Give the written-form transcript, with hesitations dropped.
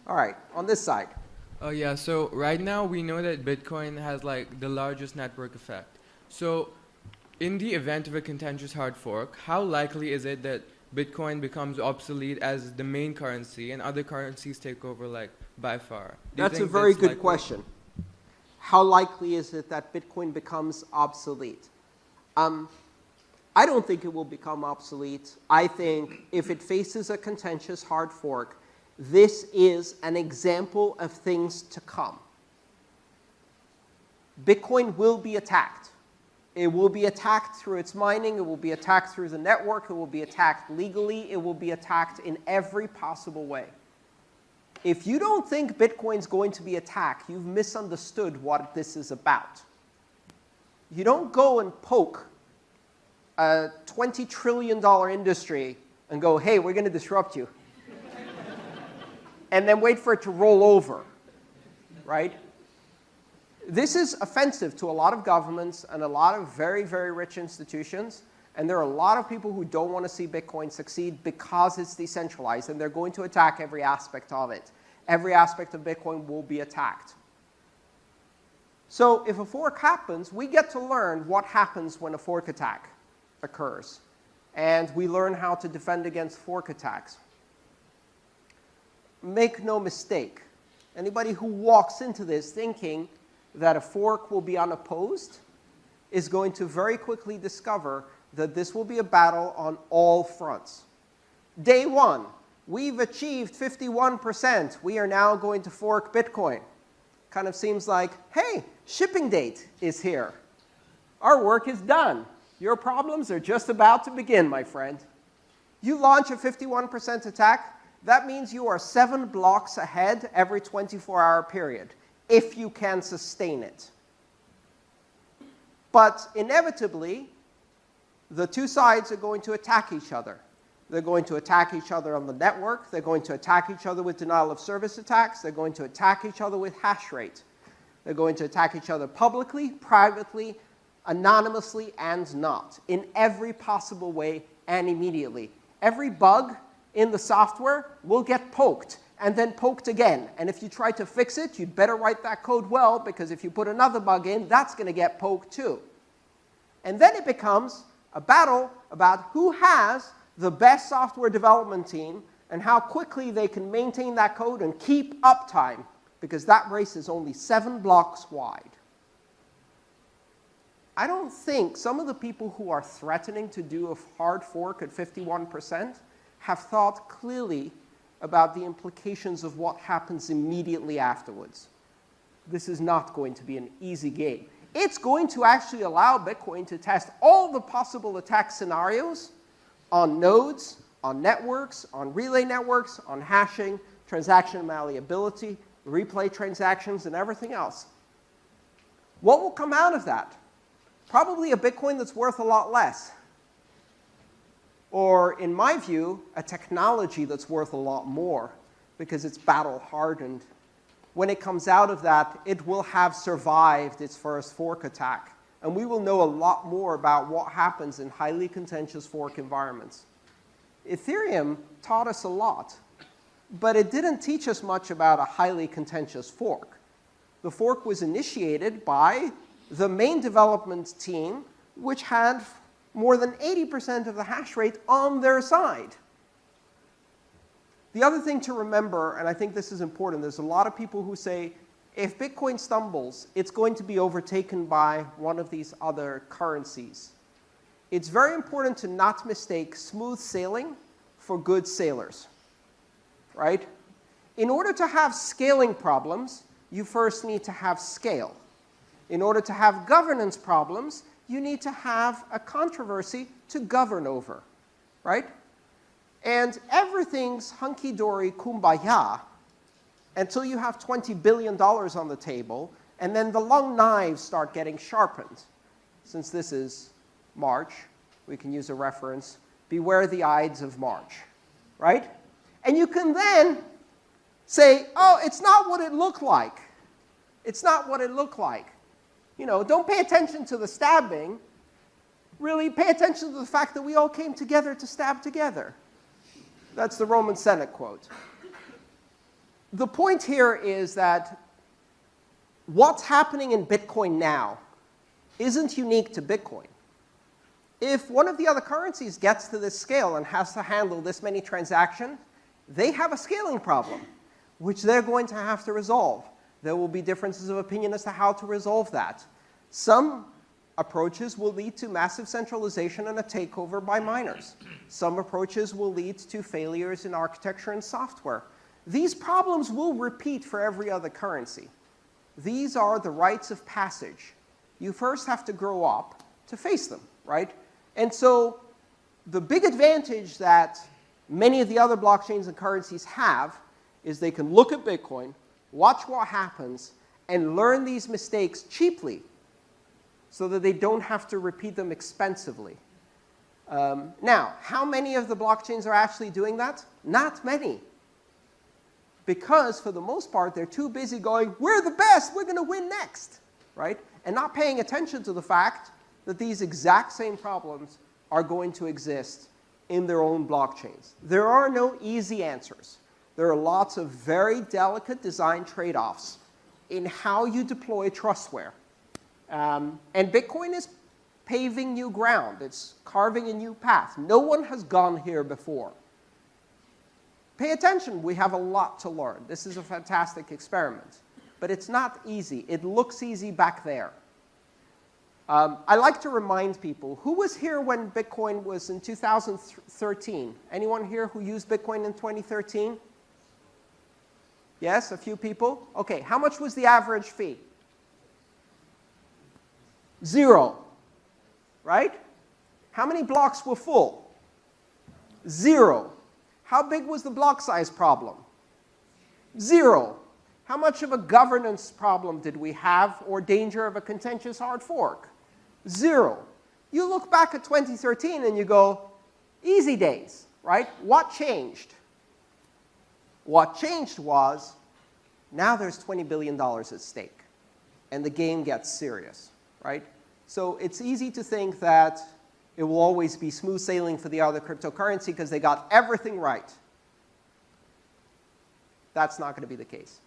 All right, on this side. Yeah, so right now we know that Bitcoin has like the largest network effect. So in the event of a contentious hard fork, how likely is it that Bitcoin becomes obsolete as the main currency and other currencies take over like by far? Do you That's a think very that's good likely? question. How likely is it that Bitcoin becomes obsolete? Um, I don't think it will become obsolete. I think if it faces a contentious hard fork, this is an example of things to come. Bitcoin will be attacked. It will be attacked through its mining. It will be attacked through the network. It will be attacked legally. It will be attacked in every possible way. If you don't think Bitcoin's going to be attacked, you've misunderstood what this is about. You don't go and poke a $20 trillion industry and go, hey, we're going to disrupt you. And then wait for it to roll over, right? This is offensive to a lot of governments and a lot of very, very rich institutions. And there are a lot of people who don't want to see Bitcoin succeed because it's decentralized, and they're going to attack every aspect of it. Every aspect of Bitcoin will be attacked. So if a fork happens, we get to learn what happens when a fork attack occurs. And we learn how to defend against fork attacks. Make no mistake, anybody who walks into this thinking that a fork will be unopposed is going to very quickly discover that this will be a battle on all fronts. Day one, we've achieved 51%. We are now going to fork Bitcoin. Kind of seems like, hey, shipping date is here. Our work is done. Your problems are just about to begin, my friend. You launch a 51% attack, that means you are 7 blocks ahead every 24-hour period, if you can sustain it. But inevitably, the two sides are going to attack each other. They're going to attack each other on the network. They're going to attack each other with denial of service attacks. They're going to attack each other with hash rate. They're going to attack each other publicly, privately, anonymously, and not, in every possible way and immediately. Every bug in the software will get poked and then poked again. And if you try to fix it, you'd better write that code well, because if you put another bug in, that's going to get poked too. And then it becomes a battle about who has the best software development team and how quickly they can maintain that code and keep uptime, because that race is only 7 blocks wide. I don't think some of the people who are threatening to do a hard fork at 51% have thought clearly about the implications of what happens immediately afterwards. This is not going to be an easy game. It's going to actually allow Bitcoin to test all the possible attack scenarios on nodes, on networks, on relay networks, on hashing, transaction malleability, replay transactions, and everything else. What will come out of that? Probably a Bitcoin that's worth a lot less. Or, in my view, a technology that's worth a lot more, because it's battle-hardened. When it comes out of that, it will have survived its first fork attack. And we will know a lot more about what happens in highly contentious fork environments. Ethereum taught us a lot, but it didn't teach us much about a highly contentious fork. The fork was initiated by the main development team, which had more than 80% of the hash rate on their side. The other thing to remember, and I think this is important, there's a lot of people who say, if Bitcoin stumbles, it's going to be overtaken by one of these other currencies. It's very important to not mistake smooth sailing for good sailors, right? In order to have scaling problems, you first need to have scale. In order to have governance problems, you need to have a controversy to govern over, right? And everything's hunky-dory kumbaya until you have $20 billion on the table, and then the long knives start getting sharpened. Since this is March, we can use a reference, beware the Ides of March, right? And you can then say, oh, it's not what it looked like. It's not what it looked like. You know, don't pay attention to the stabbing. Really, pay attention to the fact that we all came together to stab together. That's the Roman Senate quote. the point here is that what's happening in Bitcoin now isn't unique to Bitcoin. If one of the other currencies gets to this scale and has to handle this many transactions, they have a scaling problem, which they're going to have to resolve. There will be differences of opinion as to how to resolve that. Some approaches will lead to massive centralization and a takeover by miners. Some approaches will lead to failures in architecture and software. These problems will repeat for every other currency. These are the rites of passage. You first have to grow up to face them, right? And so the big advantage that many of the other blockchains and currencies have is they can look at Bitcoin, watch what happens, and learn these mistakes cheaply so that they don't have to repeat them expensively. Now, how many of the blockchains are actually doing that? Not many. Because, for the most part, they're too busy going, we're the best, we're going to win next, right? And not paying attention to the fact that these exact same problems are going to exist in their own blockchains. There are no easy answers. There are lots of very delicate design trade-offs in how you deploy trustware. And Bitcoin is paving new ground. It's carving a new path. No one has gone here before. Pay attention. We have a lot to learn. This is a fantastic experiment. But it's not easy. It looks easy back there. I like to remind people, who was here when Bitcoin was in 2013? Anyone here who used Bitcoin in 2013? Yes, a few people? OK, how much was the average fee? 0, right? How many blocks were full? 0. How big was the block size problem? 0. How much of a governance problem did we have or danger of a contentious hard fork? 0. You look back at 2013 and you go, easy days, right? What changed? What changed was, now there's $20 billion at stake, and the game gets serious, right? So it's easy to think that it will always be smooth sailing for the other cryptocurrency because they got everything right. That's not going to be the case.